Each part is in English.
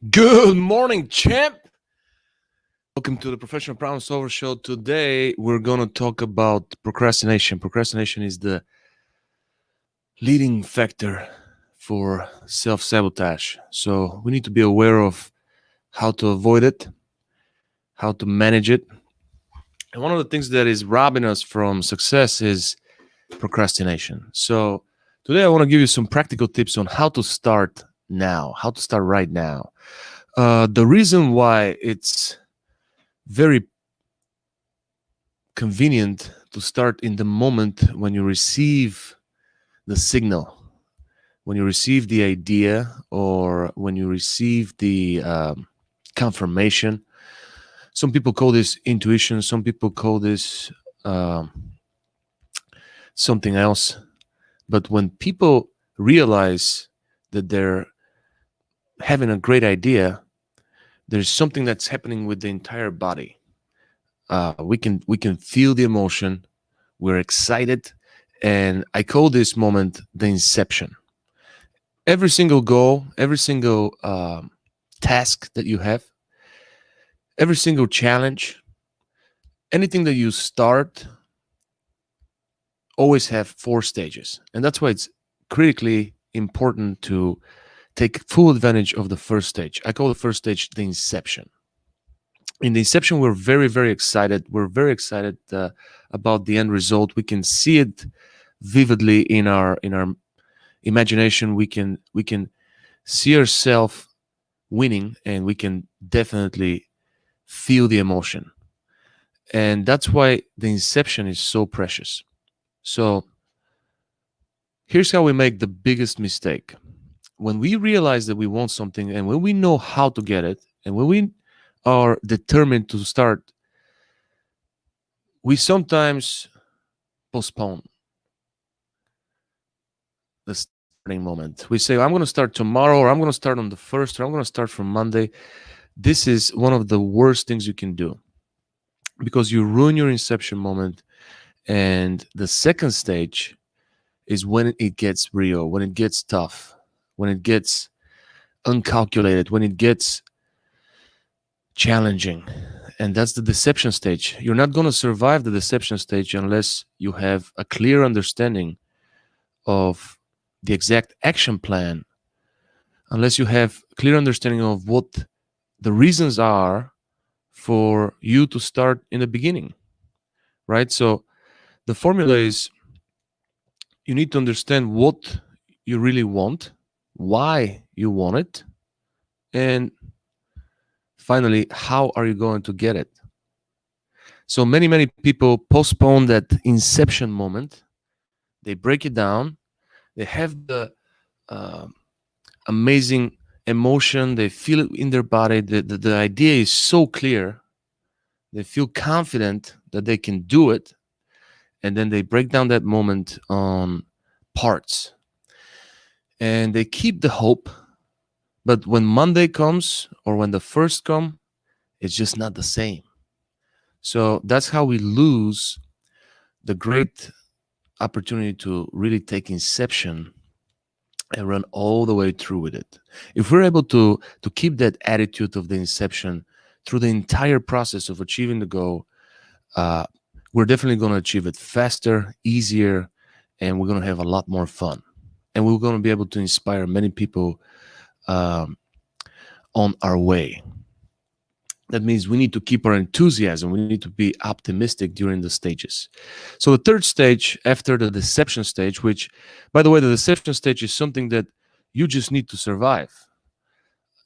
Good morning, champ. Welcome to the Professional Problem Solver Show. Today, we're going to talk about procrastination. Procrastination is the leading factor for self sabotage. So, we need to be aware of how to avoid it, how to manage it. And one of the things that is robbing us from success is procrastination. So, today, I want to give you some practical tips on how to start now, how to start right now. The reason why it's very convenient to start in the moment when you receive the signal, when you receive the idea, or when you receive the confirmation. Some people call this intuition, some people call this something else. But when people realize that they're having a great idea, there's something that's happening with the entire body. We can feel the emotion. We're excited, and I call this moment the inception. Every single goal, every single task that you have, every single challenge, anything that you start, always have 4 stages, and that's why it's critically important to take full advantage of the first stage. I call the first stage the inception. In the inception, we're very, very excited. We're very excited about the end result. We can see it vividly in our imagination. We can see ourselves winning, and we can definitely feel the emotion. And that's why the inception is so precious. So here's how we make the biggest mistake. When we realize that we want something, and when we know how to get it, and when we are determined to start, we sometimes postpone the starting moment. We say, I'm going to start tomorrow, or I'm going to start on the 1st, or I'm going to start from Monday. This is one of the worst things you can do, because you ruin your inception moment. And the second stage is when it gets real, when it gets tough, when it gets uncalculated, when it gets challenging. And that's the deception stage. You're not going to survive the deception stage unless you have a clear understanding of the exact action plan, unless you have clear understanding of what the reasons are for you to start in the beginning, right? So the formula is, you need to understand what you really want, why you want it, and finally, how are you going to get it? So many people postpone that inception moment. They break it down. They have the uh, amazing emotion. They feel it in their body. The idea is so clear. They feel confident that they can do it. And then they break down that moment on parts. And they keep the hope. But when Monday comes, or when the first comes, it's just not the same. So that's how we lose the great opportunity to really take inception and run all the way through with it. If we're able to keep that attitude of the inception through the entire process of achieving the goal, we're definitely going to achieve it faster, easier, and we're going to have a lot more fun. And we're going to be able to inspire many people on our way. That means we need to keep our enthusiasm. We need to be optimistic during the stages. So the third stage after the deception stage, which, by the way, the deception stage is something that you just need to survive.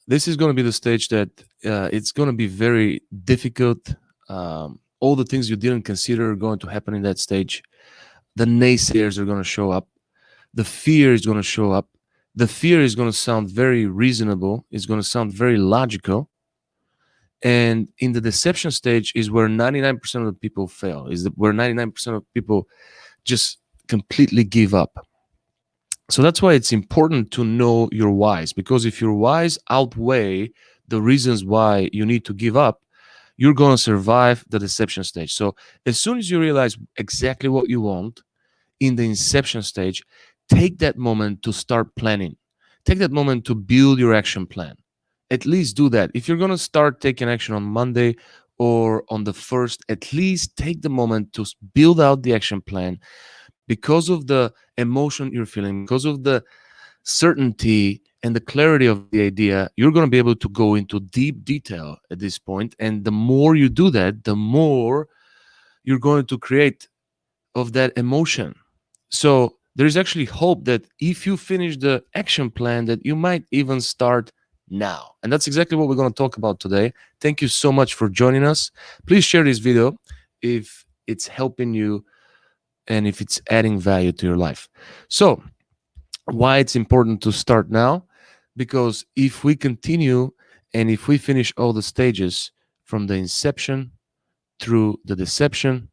This is going to be the stage that it's going to be very difficult. All the things you didn't consider are going to happen in that stage. The naysayers are going to show up. The fear is going to show up. The fear is going to sound very reasonable. It's going to sound very logical. And in the deception stage is where 99% of the people fail, where 99% of people just completely give up. So that's why it's important to know your whys, because if your whys outweigh the reasons why you need to give up, you're going to survive the deception stage. So as soon as you realize exactly what you want in the inception stage, take that moment to start planning. Take that moment to build your action plan. at least do that. If you're going to start taking action on Monday or on the first, at least take the moment to build out the action plan because of the emotion you're feeling, because of the certainty and the clarity of the idea. You're going to be able to go into deep detail at this point. And the more you do that, the more you're going to create of that emotion. So there is actually hope that if you finish the action plan, that you might even start now. And that's exactly what we're going to talk about today. Thank you so much for joining us. Please share this video if it's helping you and if it's adding value to your life. So why it's important to start now? Because if we continue and if we finish all the stages from the inception through the deception,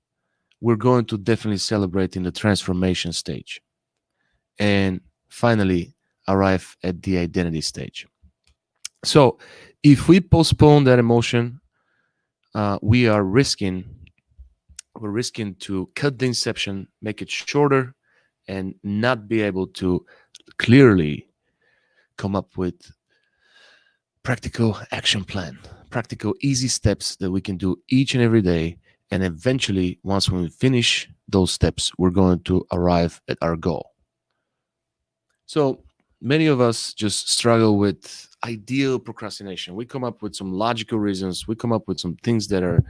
we're going to definitely celebrate in the transformation stage and finally arrive at the identity stage. So if we postpone that emotion, we are we're risking to cut the inception, make it shorter, and not be able to clearly come up with practical action plan, practical easy steps that we can do each and every day. And eventually, once we finish those steps, we're going to arrive at our goal. So many of us just struggle with ideal procrastination. We come up with some logical reasons. We come up with some things that are,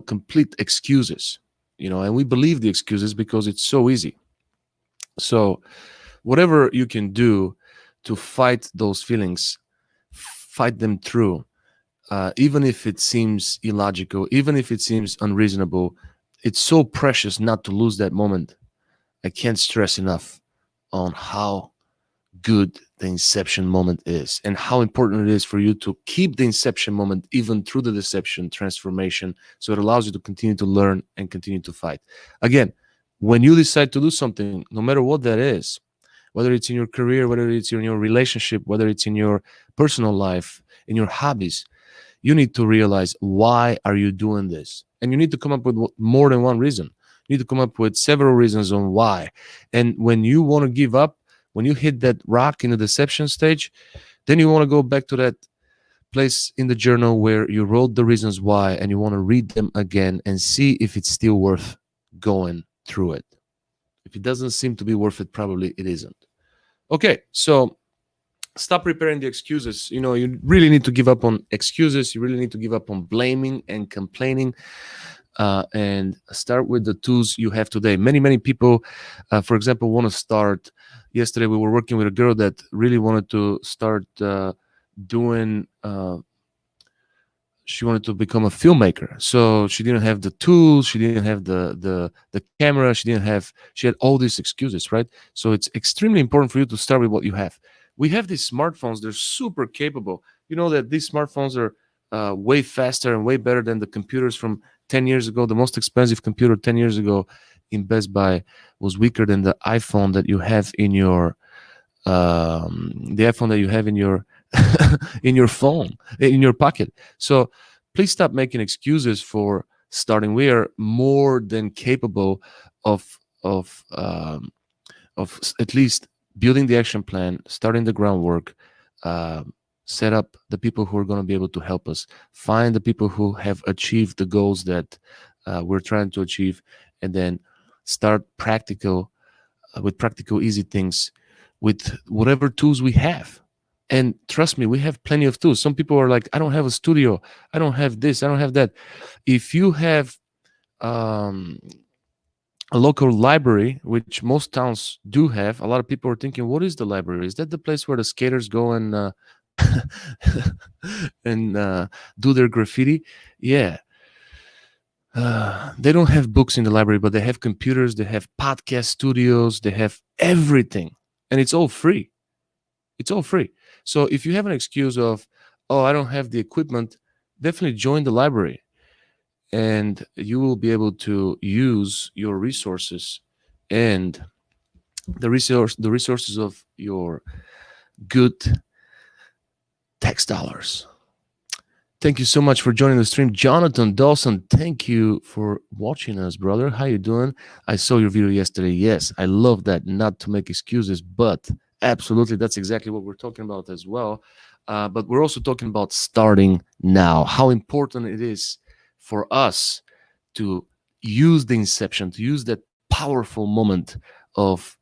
complete excuses, and we believe the excuses because it's so easy. So whatever you can do to fight those feelings, fight them through, even if it seems illogical, even if it seems unreasonable, it's so precious not to lose that moment. I can't stress enough on how good the inception moment is and how important it is for you to keep the inception moment even through the deception transformation, so it allows you to continue to learn and continue to fight. Again, when you decide to do something, no matter what that is, whether it's in your career, whether it's in your relationship, whether it's in your personal life, in your hobbies, you need to realize, why are you doing this? And you need to come up with more than one reason. You need to come up with several reasons on why. And when you want to give up, when you hit that rock in the deception stage, then you want to go back to that place in the journal where you wrote the reasons why, and you want to read them again and see if it's still worth going through it. If it doesn't seem to be worth it, probably it isn't. Okay, so stop preparing the excuses. You really need to give up on excuses. You really need to give up on blaming and complaining, and start with the tools you have today. Many people, for example, want to start. Yesterday, we were working with a girl that really wanted to start doing. She wanted to become a filmmaker, so she didn't have the tools. She didn't have the camera. She had all these excuses, right? So it's extremely important for you to start with what you have. We have these smartphones. They're super capable. You know that these smartphones are way faster and way better than the computers from 10 years ago. The most expensive computer 10 years ago in Best Buy was weaker than the iPhone that you have in your in your phone, in your pocket. So please stop making excuses for starting. We are more than capable of at least building the action plan, starting the groundwork, set up the people who are going to be able to help us, find the people who have achieved the goals that we're trying to achieve, and then start with practical, easy things with whatever tools we have. And trust me, we have plenty of tools. Some people are like, I don't have a studio, I don't have this, I don't have that. If you have a local library, which most towns do have, a lot of people are thinking, what is the library? Is that the place where the skaters go and and do their graffiti? Yeah. They don't have books in the library, but they have computers, they have podcast studios, they have everything, and it's all free. It's all free. So if you have an excuse of, oh, I don't have the equipment, definitely join the library, and you will be able to use your resources and the resources of your good tax dollars. Thank you so much for joining the stream. Jonathan Dawson, thank you for watching us, brother. How you doing? I saw your video yesterday. Yes, I love that. Not to make excuses, but Absolutely, that's exactly what we're talking about as well. But we're also talking about starting now. How important it is for us to use the inception, to use that powerful moment of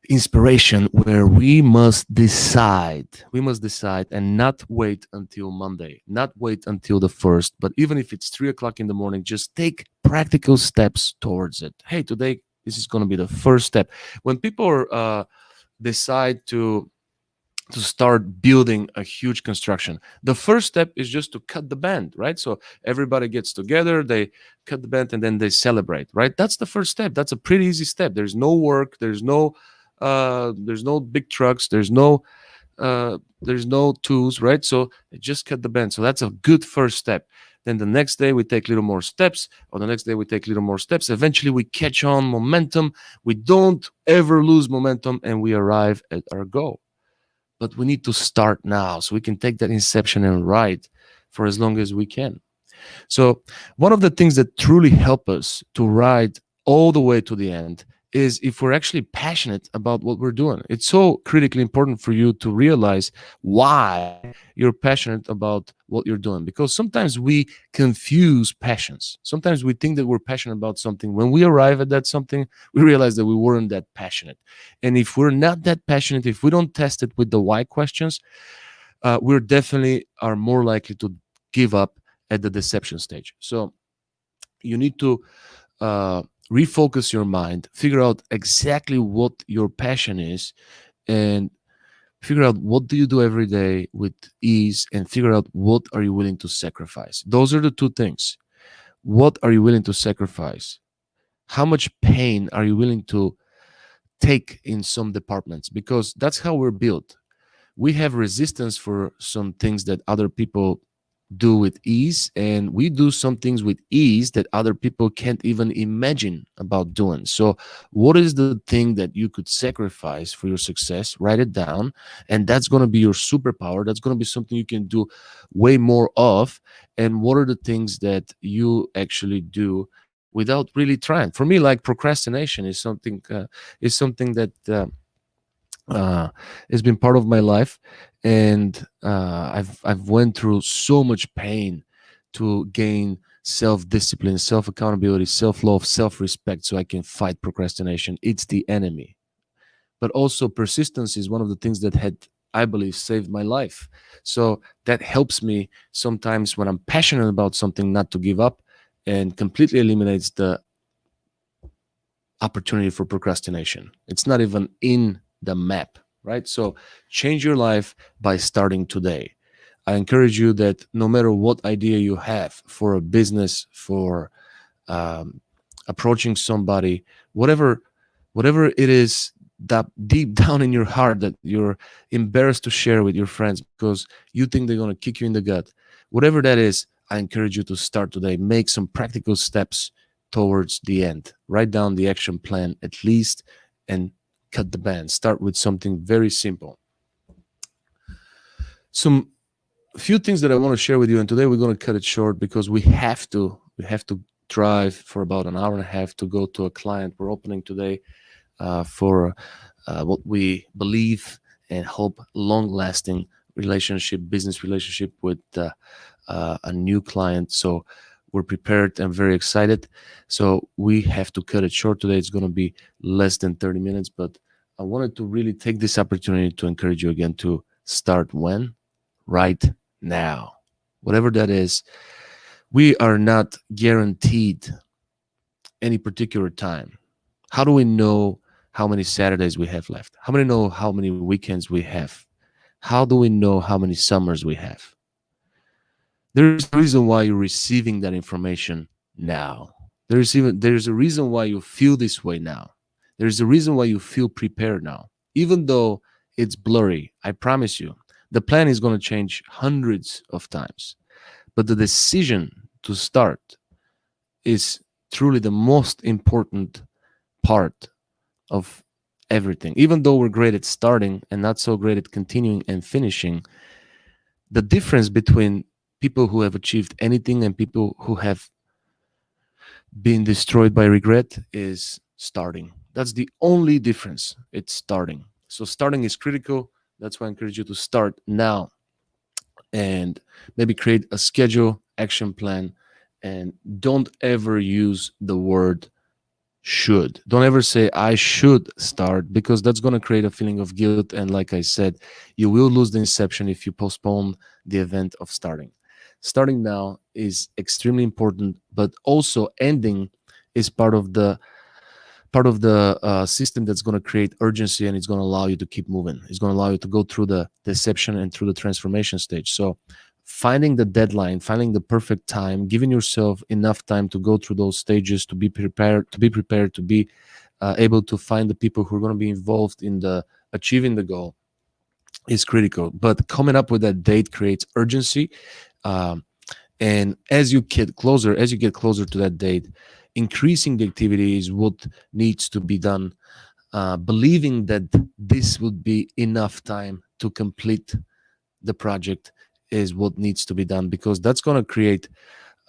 inspiration where we must decide and not wait until Monday, not wait until the first, but even if it's 3 o'clock in the morning, just take practical steps towards it. Hey, today this is going to be the first step. When people decide to start building a huge construction, the first step is just to cut the band, right? So everybody gets together, they cut the band, and then they celebrate, right? That's the first step. That's a pretty easy step. There's no work, there's no big trucks, there's no tools, right? So they just cut the band. So that's a good first step. Then the next day we take little more steps, or the next day we take little more steps. Eventually we catch on momentum. We don't ever lose momentum, and we arrive at our goal. But we need to start now so we can take that inception and ride for as long as we can. So, one of the things that truly help us to ride all the way to the end is if we're actually passionate about what we're doing. It's so critically important for you to realize why you're passionate about what you're doing, because sometimes we confuse passions. Sometimes we think that we're passionate about something. When we arrive at that something, we realize that we weren't that passionate. And if we're not that passionate, if we don't test it with the why questions, we're definitely are more likely to give up at the deception stage. So you need to uh, refocus your mind, figure out exactly what your passion is, and figure out what do you do every day with ease, and figure out what are you willing to sacrifice. Those are the two things. What are you willing to sacrifice? How much pain are you willing to take in some departments? Because that's how we're built. We have resistance for some things that other people do with ease, and we do some things with ease that other people can't even imagine about doing. So what is the thing that you could sacrifice for your success? Write it down, and that's going to be your superpower. That's going to be something you can do way more of. And what are the things that you actually do without really trying? For me, like procrastination is something that uh, it's been part of my life, and I've went through so much pain to gain self-discipline, self-accountability, self-love, self-respect, so I can fight procrastination. It's the enemy. But also persistence is one of the things that had, I believe, saved my life. So that helps me sometimes when I'm passionate about something not to give up, and completely eliminates the opportunity for procrastination. It's not even in the map, right? So change your life by starting today. I encourage you that no matter what idea you have for a business, for um, approaching somebody, whatever, whatever it is that deep down in your heart that you're embarrassed to share with your friends because you think they're going to kick you in the gut, whatever that is, I encourage you to start today. Make some practical steps towards the end. Write down the action plan at least, and cut the band. Start with something very simple. Some few things that I want to share with you, and today we're going to cut it short because we have to drive for about an hour and a half to go to a client we're opening today for what we believe and hope long-lasting relationship, business relationship with a new client. So we're prepared and very excited. So we have to cut it short today. It's going to be less than 30 minutes, but I wanted to really take this opportunity to encourage you again to start when? Right now. Whatever that is, we are not guaranteed any particular time. How do we know how many Saturdays we have left? How many know how many weekends we have? How do we know how many summers we have? There is a reason why you're receiving that information now. There's a reason why you feel this way now. There's a reason why you feel prepared now. Even though it's blurry, I promise you, the plan is going to change hundreds of times. But the decision to start is truly the most important part of everything. Even though we're great at starting and not so great at continuing and finishing, the difference between people who have achieved anything and people who have been destroyed by regret is starting. That's the only difference. It's starting. So starting is critical. That's why I encourage you to start now, and maybe create a schedule, action plan, and don't ever use the word should. Don't ever say I should start, because that's going to create a feeling of guilt. And like I said, you will lose the inception if you postpone the event of starting. Starting now is extremely important, but also ending is part of the system that's going to create urgency, and it's going to allow you to keep moving. It's going to allow you to go through the deception and through the transformation stage. So finding the deadline, finding the perfect time, giving yourself enough time to go through those stages, to be able to find the people who are going to be involved in the achieving the goal is critical. But coming up with that date creates urgency. um, and as you get closer to that date, increasing the activity is what needs to be done, believing that this would be enough time to complete the project is what needs to be done, because that's going to create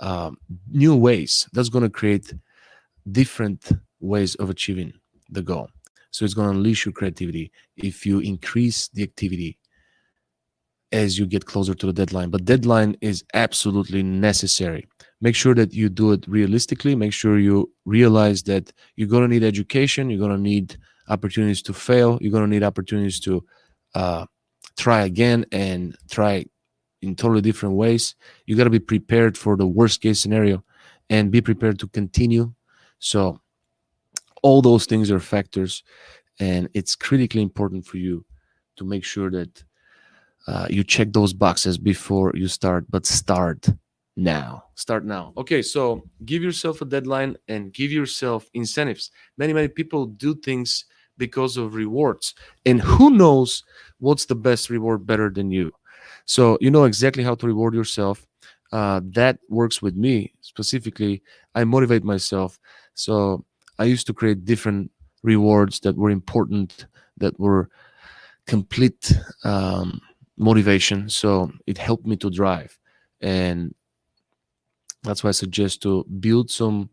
um, new ways. That's going to create different ways of achieving the goal. So it's going to unleash your creativity if you increase the activity as you get closer to the deadline. But deadline is absolutely necessary. Make sure that you do it realistically. Make sure you realize that you're going to need education. You're going to need opportunities to fail. You're going to need opportunities to uh, try again and try in totally different ways. You got to be prepared for the worst case scenario and be prepared to continue. So all those things are factors, and it's critically important for you to make sure that you check those boxes before you start. But start now. Okay, so give yourself a deadline and give yourself incentives. Many people do things because of rewards, and who knows what's the best reward better than you? So you know exactly how to reward yourself. That works with me specifically. I motivate myself. So I used to create different rewards that were important, that were complete motivation. So it helped me to drive. And that's why I suggest to build some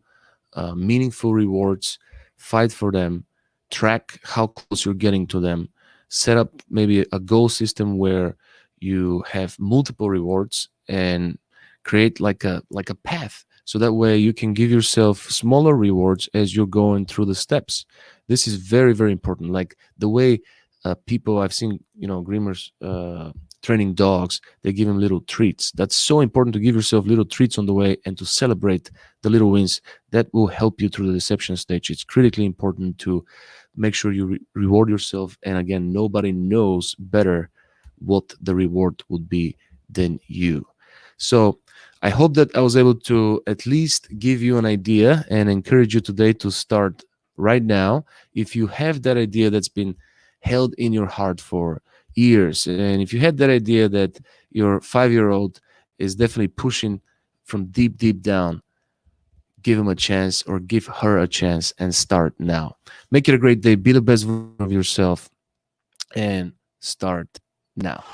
meaningful rewards, fight for them, track how close you're getting to them, set up maybe a goal system where you have multiple rewards, and create like a path, so that way you can give yourself smaller rewards as you're going through the steps. This is very important. Like the way people I've seen, groomers training dogs, they give them little treats. That's so important, to give yourself little treats on the way and to celebrate the little wins. That will help you through the deception stage. It's critically important to make sure you reward yourself. And again, nobody knows better what the reward would be than you. So I hope that I was able to at least give you an idea and encourage you today to start right now. If you have that idea that's been held in your heart for years, and if you had that idea that your 5-year-old is definitely pushing from deep down, give him a chance or give her a chance and start now. Make it a great day. Be the best version of yourself and start now.